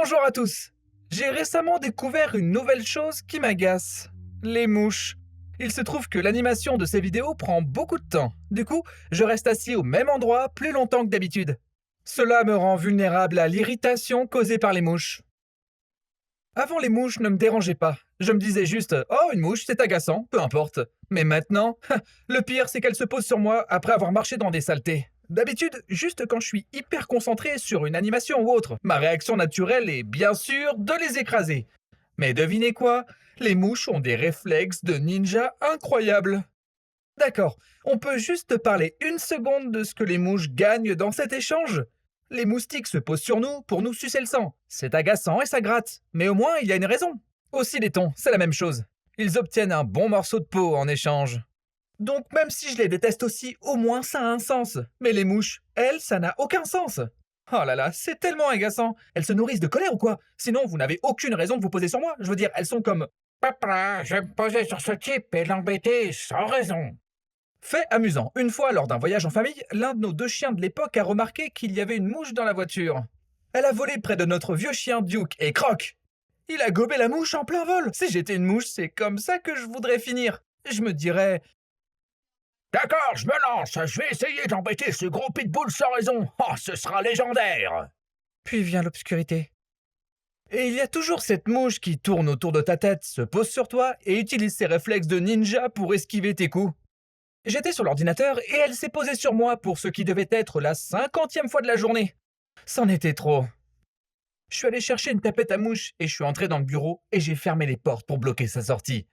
Bonjour à tous. J'ai récemment découvert une nouvelle chose qui m'agace. Les mouches. Il se trouve que l'animation de ces vidéos prend beaucoup de temps. Du coup, je reste assis au même endroit plus longtemps que d'habitude. Cela me rend vulnérable à l'irritation causée par les mouches. Avant, les mouches ne me dérangeaient pas. Je me disais juste « Oh, une mouche, c'est agaçant, peu importe. » Mais maintenant, le pire, c'est qu'elle se pose sur moi après avoir marché dans des saletés. D'habitude, juste quand je suis hyper concentré sur une animation ou autre, ma réaction naturelle est bien sûr de les écraser. Mais devinez quoi? Les mouches ont des réflexes de ninja incroyables. D'accord, on peut juste parler une seconde de ce que les mouches gagnent dans cet échange? Les moustiques se posent sur nous pour nous sucer le sang. C'est agaçant et ça gratte, mais au moins il y a une raison. Aussi les thons, c'est la même chose. Ils obtiennent un bon morceau de peau en échange. Donc même si je les déteste aussi, au moins ça a un sens. Mais les mouches, elles, ça n'a aucun sens. Oh là là, c'est tellement agaçant. Elles se nourrissent de colère ou quoi? Sinon, vous n'avez aucune raison de vous poser sur moi. Je veux dire, elles sont comme... Papa, je vais me poser sur ce type et l'embêter sans raison. Fait amusant. Une fois, lors d'un voyage en famille, l'un de nos deux chiens de l'époque a remarqué qu'il y avait une mouche dans la voiture. Elle a volé près de notre vieux chien Duke et croc. Il a gobé la mouche en plein vol. Si j'étais une mouche, c'est comme ça que je voudrais finir. Je me dirais... D'accord, je me lance, je vais essayer d'embêter ce gros pitbull sans raison. Oh, ce sera légendaire. Puis vient l'obscurité. Et il y a toujours cette mouche qui tourne autour de ta tête, se pose sur toi et utilise ses réflexes de ninja pour esquiver tes coups. J'étais sur l'ordinateur et elle s'est posée sur moi pour ce qui devait être la 50e fois de la journée. C'en était trop. Je suis allé chercher une tapette à mouche et je suis entré dans le bureau et j'ai fermé les portes pour bloquer sa sortie.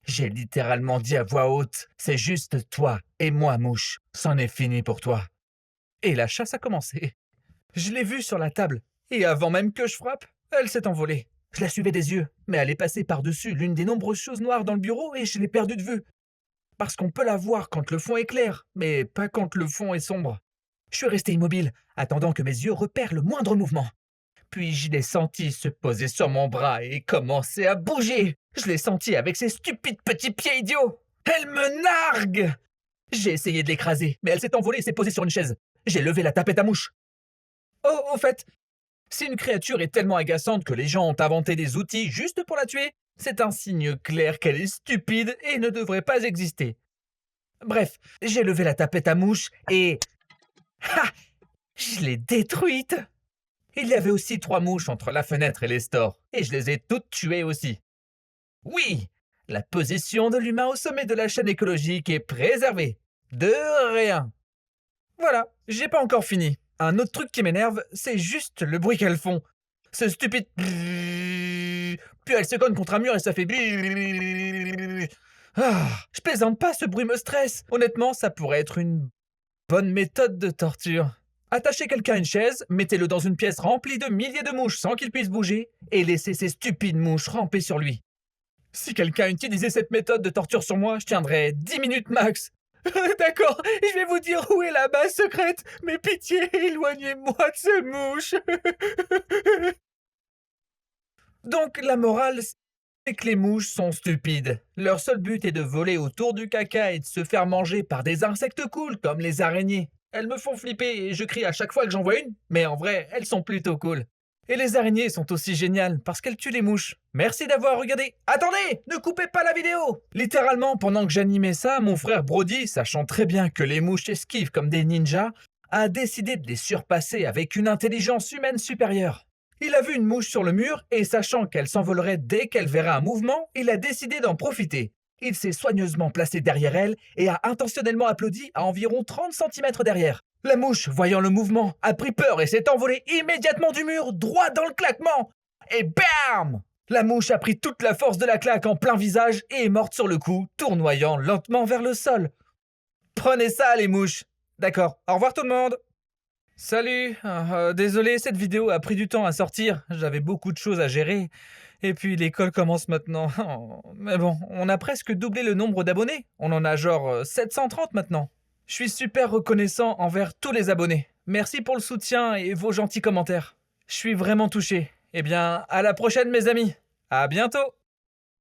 J'ai littéralement dit à voix haute « C'est juste toi et moi, mouche. C'en est fini pour toi. » Et la chasse a commencé. Je l'ai vue sur la table et avant même que je frappe, elle s'est envolée. Je la suivais des yeux, mais elle est passée par-dessus l'une des nombreuses choses noires dans le bureau et je l'ai perdue de vue. Parce qu'on peut la voir quand le fond est clair, mais pas quand le fond est sombre. Je suis resté immobile, attendant que mes yeux repèrent le moindre mouvement. Puis je l'ai senti se poser sur mon bras et commencer à bouger. Je l'ai senti avec ses stupides petits pieds idiots. Elle me nargue! J'ai essayé de l'écraser, mais elle s'est envolée et s'est posée sur une chaise. J'ai levé la tapette à mouche. Oh, au fait, si une créature est tellement agaçante que les gens ont inventé des outils juste pour la tuer, c'est un signe clair qu'elle est stupide et ne devrait pas exister. Bref, j'ai levé la tapette à mouche et... Ha! Je l'ai détruite! Il y avait aussi 3 mouches entre la fenêtre et les stores, et je les ai toutes tuées aussi. Oui, la position de l'humain au sommet de la chaîne écologique est préservée. De rien. Voilà, j'ai pas encore fini. Un autre truc qui m'énerve, c'est juste le bruit qu'elles font. Ce stupide... Puis elles se cognent contre un mur et ça fait... Ah, je plaisante pas, ce bruit me stresse. Honnêtement, ça pourrait être une bonne méthode de torture. Attachez quelqu'un à une chaise, mettez-le dans une pièce remplie de milliers de mouches sans qu'il puisse bouger, et laissez ces stupides mouches ramper sur lui. Si quelqu'un utilisait cette méthode de torture sur moi, je tiendrais 10 minutes max. D'accord, je vais vous dire où est la base secrète, mais pitié, éloignez-moi de ces mouches. Donc la morale, c'est que les mouches sont stupides. Leur seul but est de voler autour du caca et de se faire manger par des insectes cool comme les araignées. Elles me font flipper et je crie à chaque fois que j'en vois une, mais en vrai, elles sont plutôt cool. Et les araignées sont aussi géniales parce qu'elles tuent les mouches. Merci d'avoir regardé. Attendez, ne coupez pas la vidéo! Littéralement, pendant que j'animais ça, mon frère Brody, sachant très bien que les mouches esquivent comme des ninjas, a décidé de les surpasser avec une intelligence humaine supérieure. Il a vu une mouche sur le mur et sachant qu'elle s'envolerait dès qu'elle verrait un mouvement, il a décidé d'en profiter. Il s'est soigneusement placé derrière elle et a intentionnellement applaudi à environ 30 cm derrière. La mouche, voyant le mouvement, a pris peur et s'est envolée immédiatement du mur, droit dans le claquement. Et bam! La mouche a pris toute la force de la claque en plein visage et est morte sur le coup, tournoyant lentement vers le sol. Prenez ça, les mouches. D'accord, au revoir tout le monde. Salut, désolé, cette vidéo a pris du temps à sortir, j'avais beaucoup de choses à gérer. Et puis l'école commence maintenant. Mais bon, on a presque doublé le nombre d'abonnés. On en a genre 730 maintenant. Je suis super reconnaissant envers tous les abonnés. Merci pour le soutien et vos gentils commentaires. Je suis vraiment touché. Eh bien, à la prochaine mes amis. À bientôt.